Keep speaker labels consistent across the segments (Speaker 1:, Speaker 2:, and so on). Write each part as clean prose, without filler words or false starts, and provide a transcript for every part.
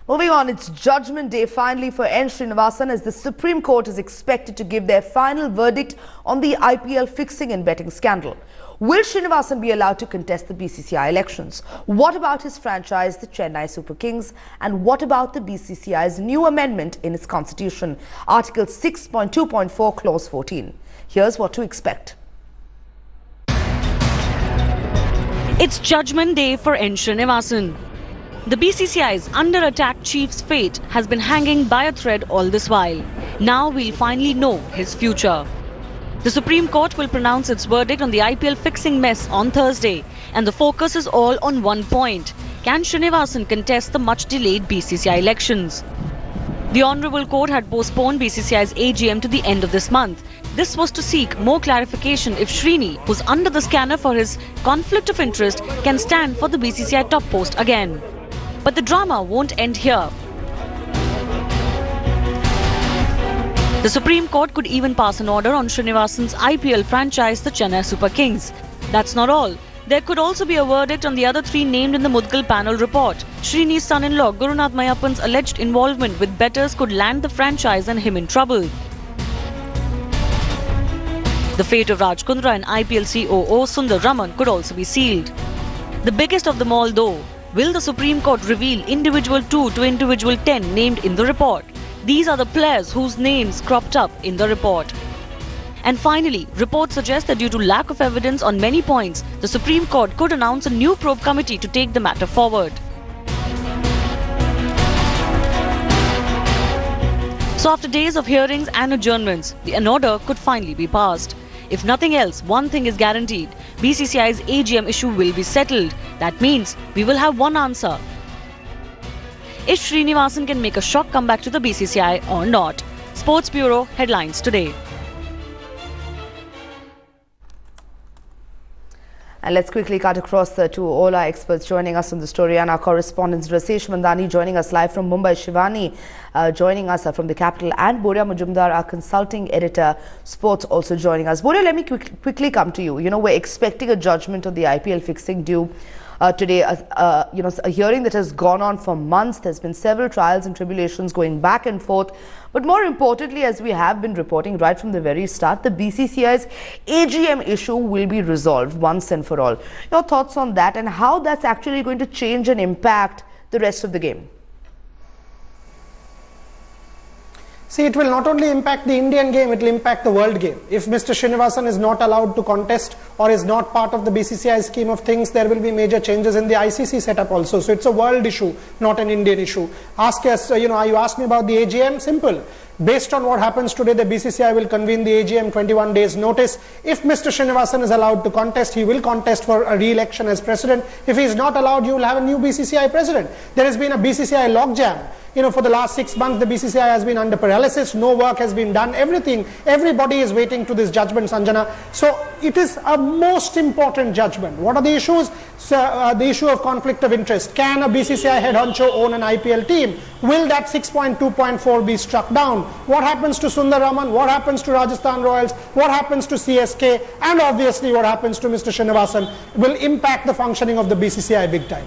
Speaker 1: Moving on, it's judgment day finally for N. Srinivasan as the Supreme Court is expected to give their final verdict on the IPL fixing and betting scandal. Will Srinivasan be allowed to contest the BCCI elections? What about his franchise, the Chennai Super Kings? And what about the BCCI's new amendment in its constitution, Article 6.2.4, Clause 14? Here's what to expect.
Speaker 2: It's judgment day for N. Srinivasan. The BCCI's under-attack chief's fate has been hanging by a thread all this while. Now we'll finally know his future. The Supreme Court will pronounce its verdict on the IPL fixing mess on Thursday, and the focus is all on one point. Can Srinivasan contest the much-delayed BCCI elections? The Honourable Court had postponed BCCI's AGM to the end of this month. This was to seek more clarification if Srini, who's under the scanner for his conflict of interest, can stand for the BCCI top post again. But the drama won't end here. The Supreme Court could even pass an order on Srinivasan's IPL franchise, the Chennai Super Kings. That's not all. There could also be a verdict on the other three named in the Mudgal panel report. Srini's son-in-law Gurunath Mayappan's alleged involvement with bettors could land the franchise and him in trouble. The fate of Raj Kundra and IPL COO Sundar Raman could also be sealed. The biggest of them all though, will the Supreme Court reveal individual 2 to individual 10 named in the report? These are the players whose names cropped up in the report. And finally, reports suggest that due to lack of evidence on many points, the Supreme Court could announce a new probe committee to take the matter forward. So after days of hearings and adjournments, an order could finally be passed. If nothing else, one thing is guaranteed. BCCI's AGM issue will be settled. That means we will have one answer. If Srinivasan can make a shock comeback to the BCCI or not. Sports Bureau headlines today.
Speaker 1: And let's quickly cut across to all our experts joining us on the story, and our correspondents Rasesh Mandani joining us live from Mumbai, Shivani joining us from the capital, and Borya Majumdar, our consulting editor, sports, also joining us. Borya, let me quickly come to you. You know, we're expecting a judgment on the IPL fixing due today. You know, a hearing that has gone on for months. There's been several trials and tribulations going back and forth. But more importantly, as we have been reporting right from the very start, the BCCI's AGM issue will be resolved once and for all. Your thoughts on that and how that's actually going to change and impact the rest of the game?
Speaker 3: See, it will not only impact the Indian game, it will impact the world game. If Mr. Srinivasan is not allowed to contest or is not part of the BCCI scheme of things, there will be major changes in the ICC setup also. So it's a world issue, not an Indian issue. Ask us, you asked me about the AGM, simple. Based on what happens today, the BCCI will convene the AGM 21 days notice. If Mr. Srinivasan is allowed to contest, he will contest for a re-election as president. If he is not allowed, you will have a new BCCI president. There has been a BCCI logjam. For the last 6 months, the BCCI has been under paralysis. No work has been done. Everybody is waiting to this judgment, Sanjana. So it is a most important judgment. What are the issues? The issue of conflict of interest. Can a BCCI head honcho own an IPL team? Will that 6.2.4 be struck down? What happens to Sundar Raman? What happens to Rajasthan Royals? What happens to CSK? And obviously what happens to Mr. Srinivasan will impact the functioning of the BCCI big time.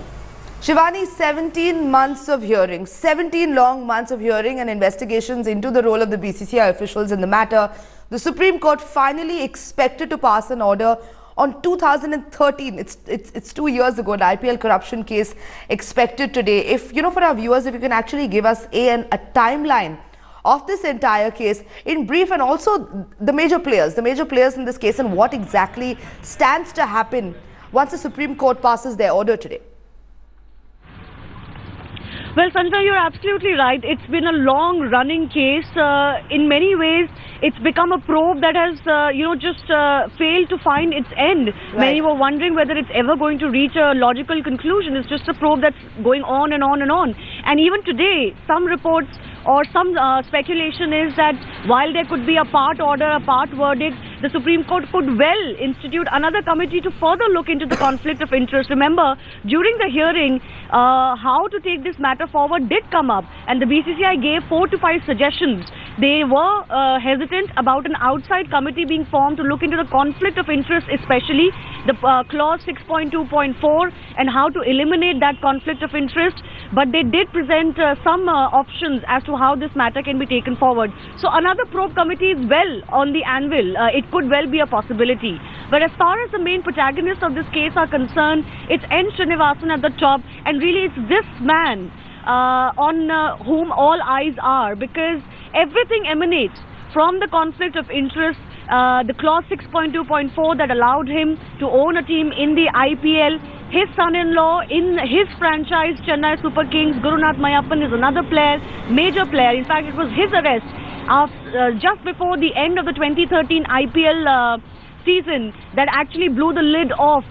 Speaker 1: Shivani, 17 months of hearing, 17 long months of hearing and investigations into the role of the BCCI officials in the matter. The Supreme Court finally expected to pass an order on 2013. It's 2 years ago, an IPL corruption case expected today. If, for our viewers, if you can actually give us a timeline of this entire case in brief, and also the major players in this case, and what exactly stands to happen once the Supreme Court passes their order today.
Speaker 2: Well, Sanjana, you're absolutely right. It's been a long-running case. In many ways, it's become a probe that has, just failed to find its end. Right. Many were wondering whether it's ever going to reach a logical conclusion. It's just a probe that's going on and on and on. And even today, some reports or some speculation is that while there could be a part order, a part verdict, the Supreme Court could well institute another committee to further look into the conflict of interest. Remember, during the hearing, how to take this matter forward did come up, and the BCCI gave 4 to 5 suggestions. They were hesitant about an outside committee being formed to look into the conflict of interest, especially the clause 6.2.4 and how to eliminate that conflict of interest. but they did present some options as to how this matter can be taken forward. So another probe committee is well on the anvil. It could well be a possibility. But as far as the main protagonists of this case are concerned, it's N. Srinivasan at the top, and really it's this man on whom all eyes are, because everything emanates from the conflict of interest, the clause 6.2.4 that allowed him to own a team in the IPL. His son-in-law in his franchise, Chennai Super Kings, Gurunath Mayappan, is another player, major player. In fact, it was his arrest just before the end of the 2013 IPL season that actually blew the lid off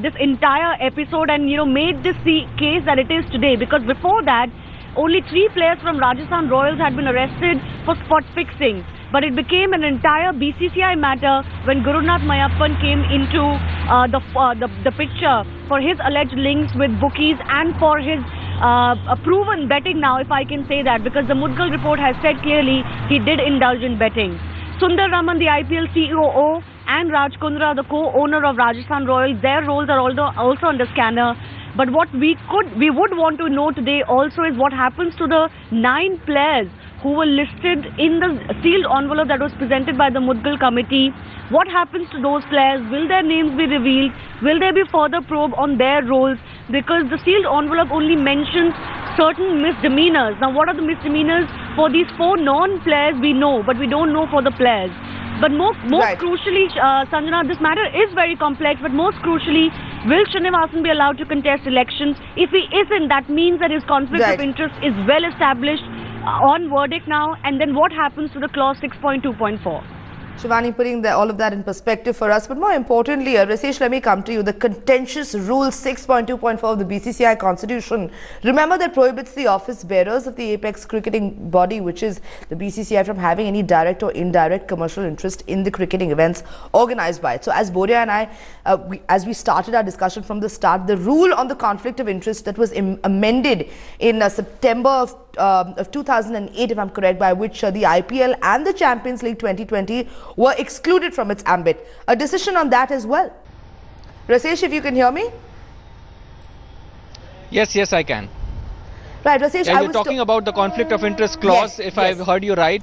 Speaker 2: this entire episode and, you know, made this the case that it is today. Because before that, only 3 players from Rajasthan Royals had been arrested for spot fixing. But it became an entire BCCI matter when Gurunath Mayappan came into the picture for his alleged links with bookies and for his proven betting now, if I can say that, because the Mudgal report has said clearly he did indulge in betting. Sundar Raman, the IPL COO, and Raj Kundra, the co-owner of Rajasthan Royals, their roles are also under scanner. But what we would want to know today also is what happens to the 9 players who were listed in the sealed envelope that was presented by the Mudgal committee. What happens to those players? Will their names be revealed? Will there be further probe on their roles? Because the sealed envelope only mentions certain misdemeanors. Now, what are the misdemeanors for these 4 non-players? We know, but we don't know for the players. But most crucially, Sanjana, this matter is very complex, but most crucially, will Srinivasan be allowed to contest elections? If he isn't, that means that his conflict of interest is well established on verdict now. And then what happens to the clause 6.2.4?
Speaker 1: Shivani, putting all of that in perspective for us, but more importantly, Rasesh, let me come to you. The contentious Rule 6.2.4 of the BCCI Constitution, remember, that prohibits the office bearers of the apex cricketing body, which is the BCCI, from having any direct or indirect commercial interest in the cricketing events organized by it. So as Boria and I, as we started our discussion from the start, the rule on the conflict of interest that was amended in September of 2008, if I'm correct, by which the IPL and the Champions League 2020 were excluded from its ambit. A decision on that as well. Rasesh, if you can hear me?
Speaker 4: Yes, I can.
Speaker 1: Right, Rasesh,
Speaker 4: yeah, you're talking about the conflict of interest clause, if I've heard you right.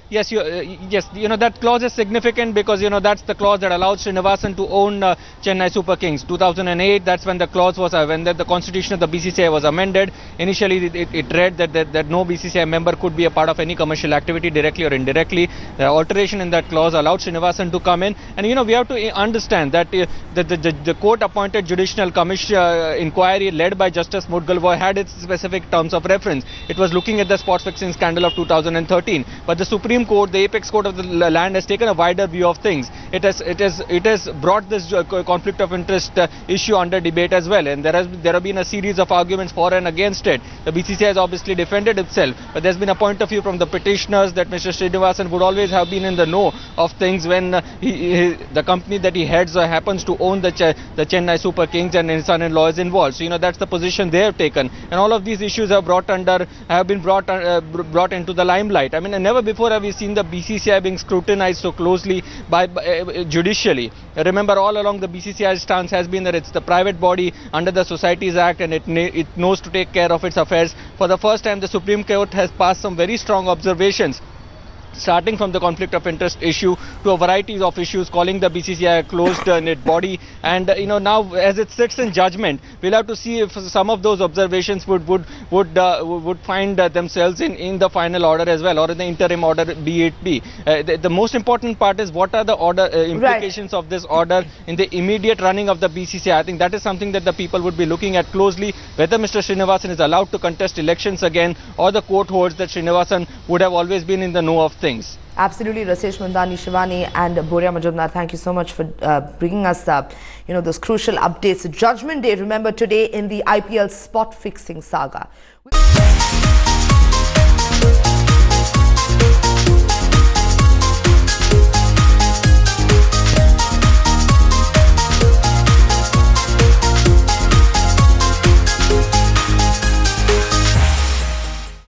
Speaker 4: Yes, you know, that clause is significant because, you know, that's the clause that allows Srinivasan to own Chennai Super Kings. 2008, that's when the clause was, when the constitution of the BCCI was amended. Initially, it read that no BCCI member could be a part of any commercial activity, directly or indirectly. The alteration in that clause allowed Srinivasan to come in. And, you know, we have to understand that the court-appointed judicial commission inquiry led by Justice Mudgal had its specific terms of reference. It was looking at the spot fixing scandal of 2013, but the Supreme Court, the apex court of the land, has taken a wider view of things. It has brought this conflict of interest issue under debate as well, and there have been a series of arguments for and against it. The BCCI has obviously defended itself, but there's been a point of view from the petitioners that Mr. Srinivasan would always have been in the know of things when the company that he heads happens to own the Chennai Super Kings and his son-in-law is involved. So, you know, that's the position they have taken, and all of these issues have been brought into the limelight. I mean, never before have we seen the BCCI being scrutinized so closely by judicially. Remember, all along the BCCI's stance has been that it's the private body under the Societies Act, and it knows to take care of its affairs. For the first time, the Supreme Court has passed some very strong observations, starting from the conflict of interest issue to a variety of issues, calling the BCCI a closed-knit body. And you know, now as it sits in judgment, we'll have to see if some of those observations would find themselves in the final order as well, or in the interim order, be it be. The most important part is what are the order implications of this order in the immediate running of the BCCI. I think that is something that the people would be looking at closely, whether Mr. Srinivasan is allowed to contest elections again, or the court holds that Srinivasan would have always been in the know of things.
Speaker 1: Absolutely, Rasesh Mandani, Shivani and Boria Majumdar, thank you so much for bringing us those crucial updates. Judgment Day, remember, today in the IPL spot fixing saga.